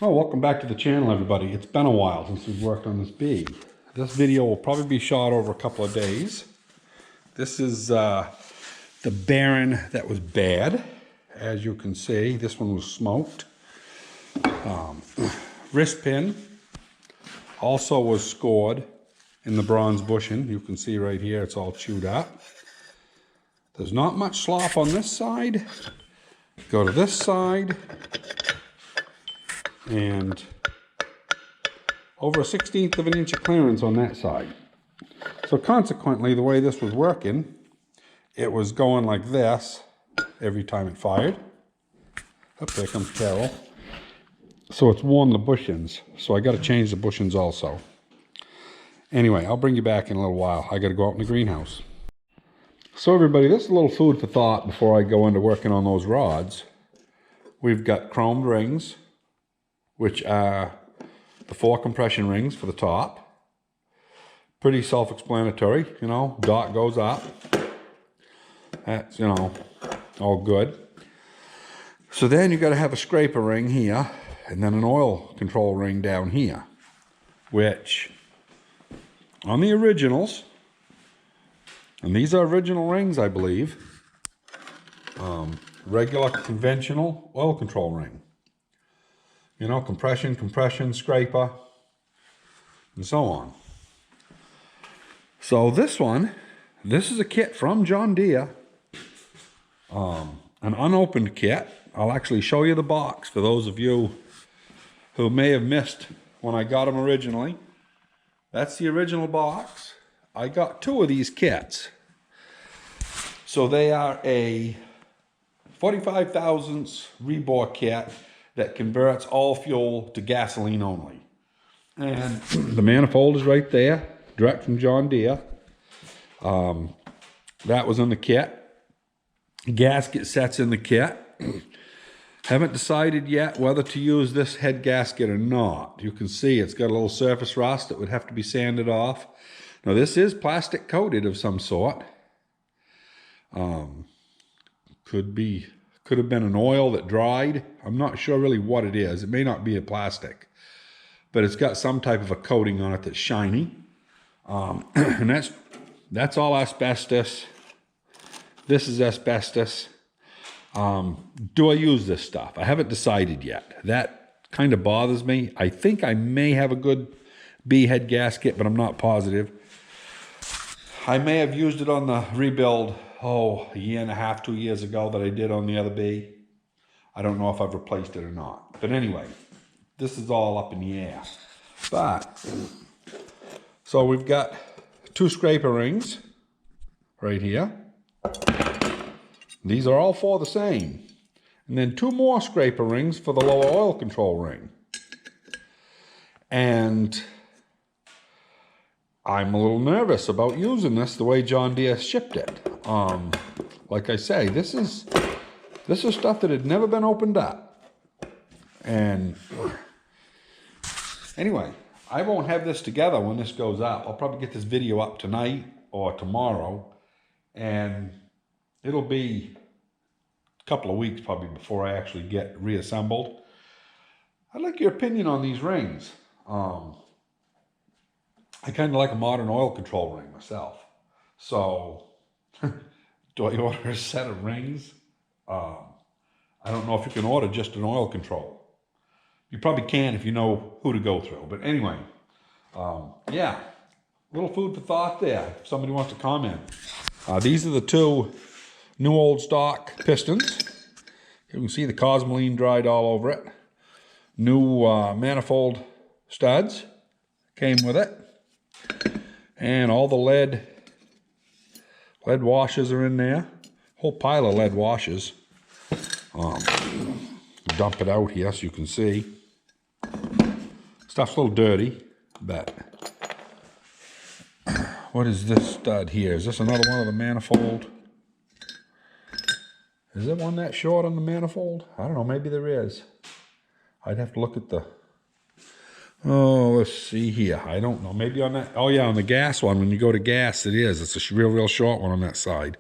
Oh, welcome back to the channel, everybody. It's been a while since we've worked on this bee. This video will probably be shot over a couple of days. This is the Baron that was bad. As you can see, this one was smoked. Wrist pin also was scored in the bronze bushing. You can see right here, it's all chewed up. There's not much slop on this side. Go to this side. And over a 1/16 of an inch of clearance on that side. So consequently, the way this was working, it was going like this every time it fired. Oh, there comes Carol. So it's worn the bushings. So I got to change the bushings also. Anyway, I'll bring you back in a little while. I got to go out in the greenhouse. So everybody, this is a little food for thought before I go into working on those rods. We've got chromed rings, which are the 4 compression rings for the top. Pretty self-explanatory, you know, dot goes up. That's, you know, all good. So then you got to have a scraper ring here, and then an oil control ring down here, which on the originals, and these are original rings, I believe, regular conventional oil control ring. You know, compression, scraper, and so on. So this one, this is a kit from John Deere, an unopened kit. I'll actually show you the box for those of you who may have missed when I got them originally. That's the original box. I got 2 of these kits. So they are a 45 thousandths rebore kit that converts all fuel to gasoline only. And the manifold is right there, direct from John Deere. That was in the kit. Gasket sets in the kit. Haven't decided yet whether to use this head gasket or not. You can see it's got a little surface rust that would have to be sanded off. Now this is plastic coated of some sort. Could have been an oil that dried. I'm not sure really what it is. It may not be a plastic, but it's got some type of a coating on it that's shiny. And that's all asbestos. This is asbestos. Do I use this stuff? I haven't decided yet. That kind of bothers me. I think I may have a good bee head gasket, but I'm not positive. I may have used it on the rebuild, a year and a half, 2 years ago that I did on the other bee. I don't know if I've replaced it or not. But anyway, this is all up in the air. But, so we've got 2 scraper rings right here. These are all 4 the same. And then 2 more scraper rings for the lower oil control ring. And I'm a little nervous about using this the way John Deere shipped it. Like I say, this is stuff that had never been opened up. And anyway, I won't have this together when this goes up. I'll probably get this video up tonight or tomorrow, and it'll be a couple of weeks probably before I actually get reassembled. I'd like your opinion on these rings. I kind of like a modern oil control ring myself. So, do I order a set of rings? I don't know if you can order just an oil control. You probably can if you know who to go through. But anyway, yeah, little food for thought there. If somebody wants to comment. These are the 2 new old stock pistons. You can see the cosmoline dried all over it. New manifold studs came with it. And all the lead washers are in there. Whole pile of lead washers. Dump it out here so you can see. Stuff's a little dirty, but what is this stud here? Is this another one of the manifold? Is there one that short on the manifold? I don't know, maybe there is. I'd have to look at the... Oh, let's see here. I don't know. Maybe on that... Oh, yeah, on the gas one. When you go to gas, it is. It's a real short one on that side.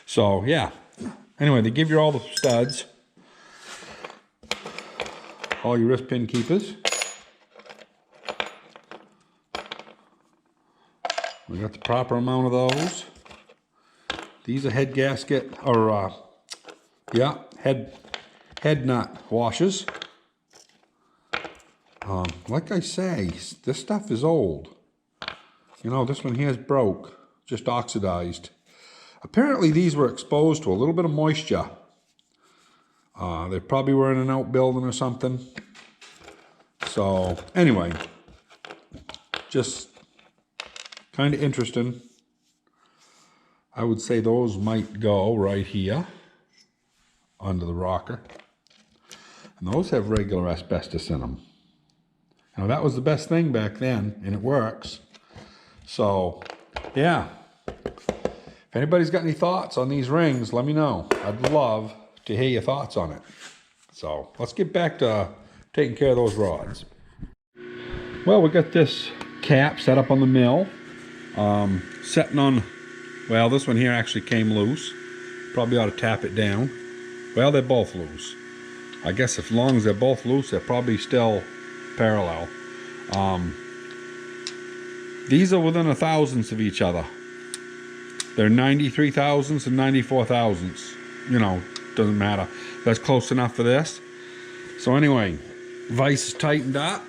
So, yeah. Anyway, they give you all the studs. all your wrist pin keepers. We got the proper amount of those. These are head gasket, or yeah, head nut washers. Like I say, this stuff is old. You know, this one here is broke, just oxidized. Apparently these were exposed to a little bit of moisture. They probably were in an outbuilding or something. So anyway, just kind of interesting. I would say those might go right here under the rocker. And those have regular asbestos in them. Now that was the best thing back then, and it works. So, yeah. If anybody's got any thoughts on these rings, let me know. I'd love to hear your thoughts on it. So, let's get back to taking care of those rods. Well, we got this cap set up on the mill. Setting on, well, this one here actually came loose. Probably ought to tap it down. Well, they're both loose. I guess as long as they're both loose, they're probably still parallel. These are within a thousandths of each other. They're 93 thousandths and 94 thousandths. You know, doesn't matter. That's close enough for this. So anyway, vise is tightened up.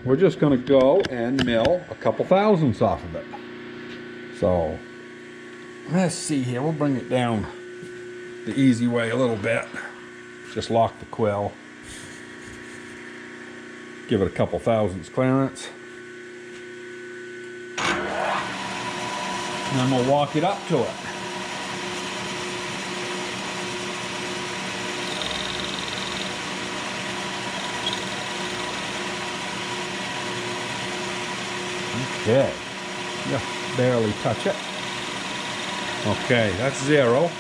We're just gonna go and mill a couple thousandths off of it. So let's see here, we'll bring it down the easy way a little bit. Just lock the quill. Give it a couple thousandths clearance. And then we'll walk it up to it. Okay. Just barely touch it. Okay, that's 0.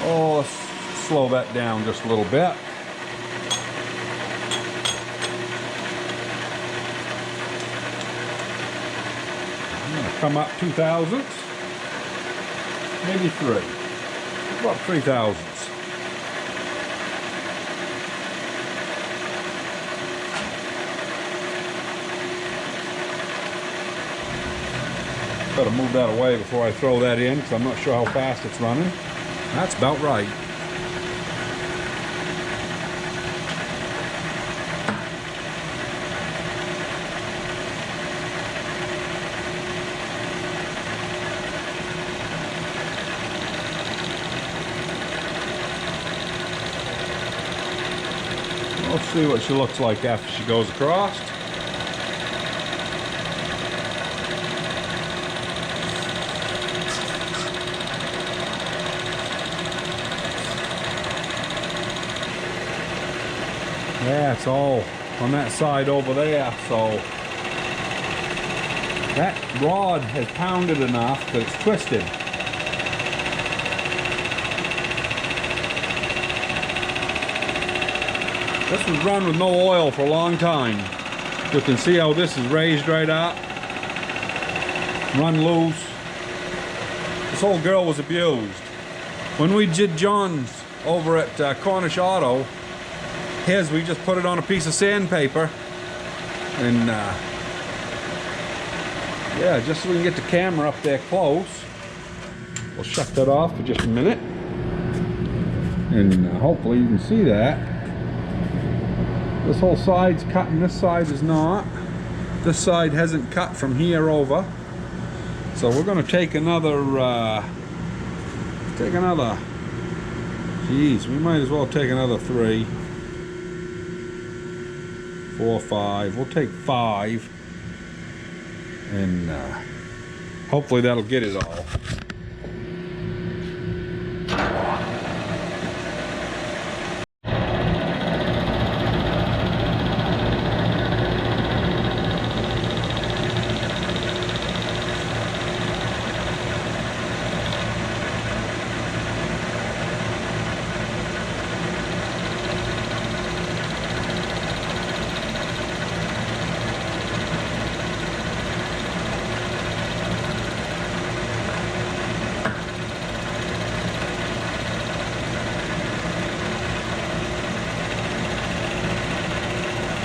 Oh, let's slow that down just a little bit. I'm going to come up 2 thousandths, maybe 3. About 3 thousandths. Better move that away before I throw that in, because I'm not sure how fast it's running. That's about right. Let's see what she looks like after she goes across. Yeah, it's all on that side over there, so that rod has pounded enough that it's twisted. This was run with no oil for a long time. You can see how this is raised right up, run loose. This whole girl was abused. When we did John's over at Cornish Auto, his, we just put it on a piece of sandpaper and yeah, just so we can get the camera up there close. We'll shut that off for just a minute and hopefully you can see that. This whole side's cut and this side is not. This side hasn't cut from here over. So we're going to take another, geez, we might as well take another 3, 4, 5. We'll take 5 and hopefully that'll get it all.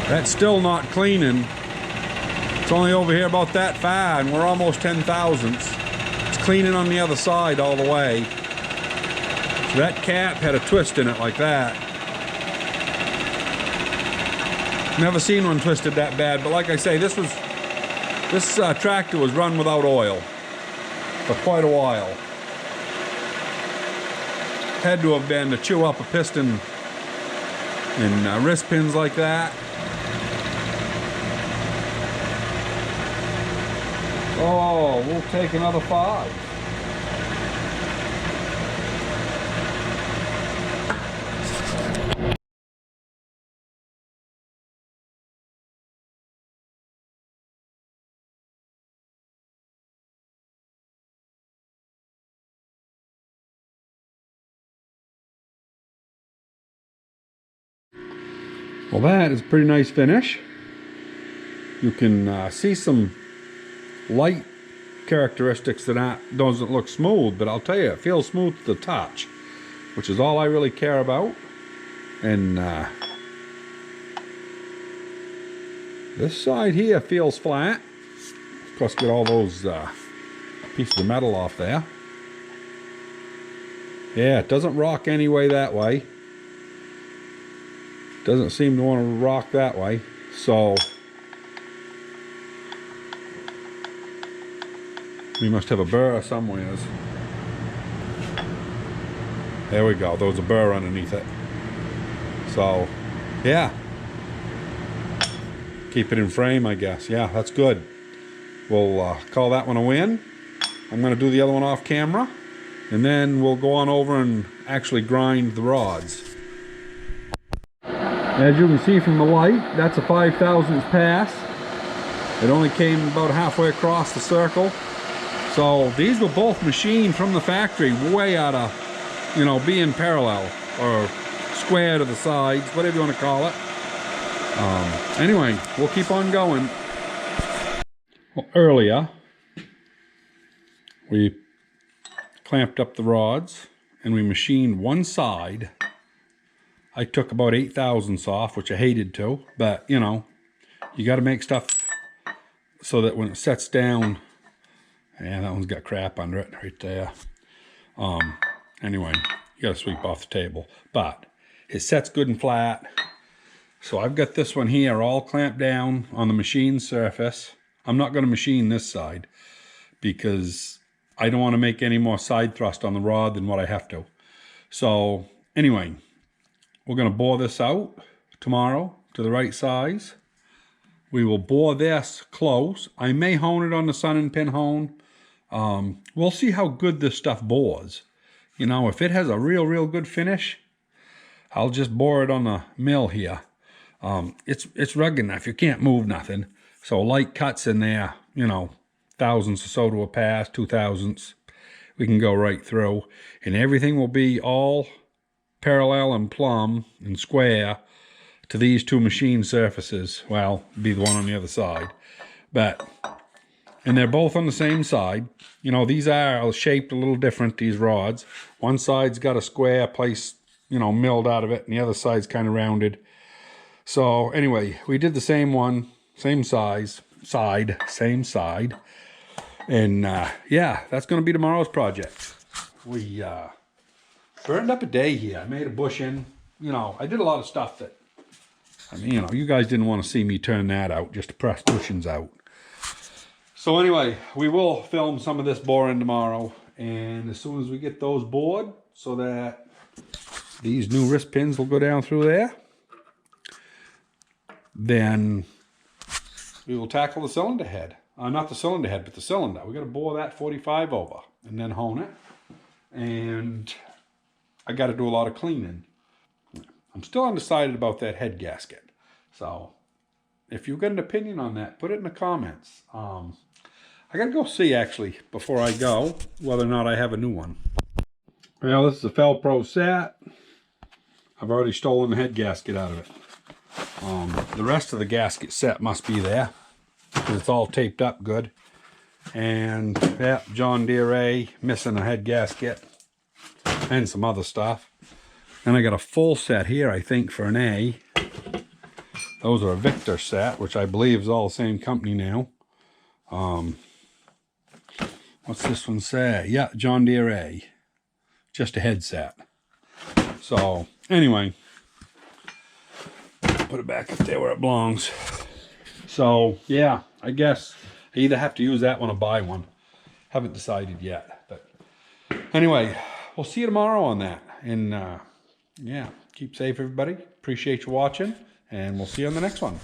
That's still not cleaning. It's only over here about that far, and we're almost 10 thousandths. It's cleaning on the other side all the way. So that cap had a twist in it like that. Never seen one twisted that bad, but like I say, this tractor was run without oil for quite a while. Had to have been to chew up a piston and wrist pins like that. Oh, we'll take another 5. Well, that is a pretty nice finish. You can see some light characteristics that doesn't look smooth, but I'll tell you, it feels smooth to the touch, which is all I really care about. And this side here feels flat. Of course, get all those pieces of metal off there. Yeah, it doesn't rock any way that way. Doesn't seem to want to rock that way. So we must have a burr somewhere. There we go. There was a burr underneath it. So, yeah. Keep it in frame, I guess. Yeah, that's good. We'll call that one a win. I'm going to do the other one off camera. And then we'll go on over and actually grind the rods. As you can see from the light, that's a 5 thousandths pass. It only came about halfway across the circle. So these were both machined from the factory, way out of, you know, being parallel or square to the sides, whatever you want to call it. Anyway, we'll keep on going. Well, earlier, we clamped up the rods and we machined one side. I took about 8 thousandths off, which I hated to, but you know, you got to make stuff so that when it sets down, yeah, that one's got crap under it right there. Anyway, you got to sweep off the table, but it sets good and flat. So I've got this one here all clamped down on the machine surface. I'm not going to machine this side because I don't want to make any more side thrust on the rod than what I have to. So anyway, we're going to bore this out tomorrow to the right size. We will bore this close. I may hone it on the sun and pin hone. We'll see how good this stuff bores. You know, if it has a real good finish, I'll just bore it on the mill here. It's rugged enough. You can't move nothing. So light cuts in there, you know, thousandths or so to a pass, 2 thousandths. We can go right through. And everything will be all parallel and plumb and square to these two machine surfaces. Well, be the one on the other side. And they're both on the same side. You know, these are shaped a little different, these rods. One side's got a square place, you know, milled out of it, and the other side's kind of rounded. So anyway, we did the same one, same size, same side. And yeah, that's going to be tomorrow's project. We burned up a day here. I made a bushing. You know, I did a lot of stuff that, I mean, you know, you guys didn't want to see me turn that out just to press bushings out. So anyway, we will film some of this boring tomorrow. And as soon as we get those bored so that these new wrist pins will go down through there, then we will tackle the cylinder head. Not the cylinder head, but the cylinder. We're going to bore that 45 over and then hone it. And I got to do a lot of cleaning. I'm still undecided about that head gasket. So if you've got an opinion on that, put it in the comments. I got to go see, actually, before I go, whether or not I have a new one. Well, this is a Felpro set. I've already stolen the head gasket out of it. The rest of the gasket set must be there, because it's all taped up good. And yeah, John Deere A, missing a head gasket and some other stuff. And I got a full set here, I think, for an A. Those are a Victor set, which I believe is all the same company now. What's this one say? Yeah, John Deere A. Just a headset. So, anyway, put it back up there where it belongs. So, yeah, I guess I either have to use that one or buy one. Haven't decided yet. But anyway, we'll see you tomorrow on that. And, yeah, keep safe, everybody. Appreciate you watching, and we'll see you on the next one.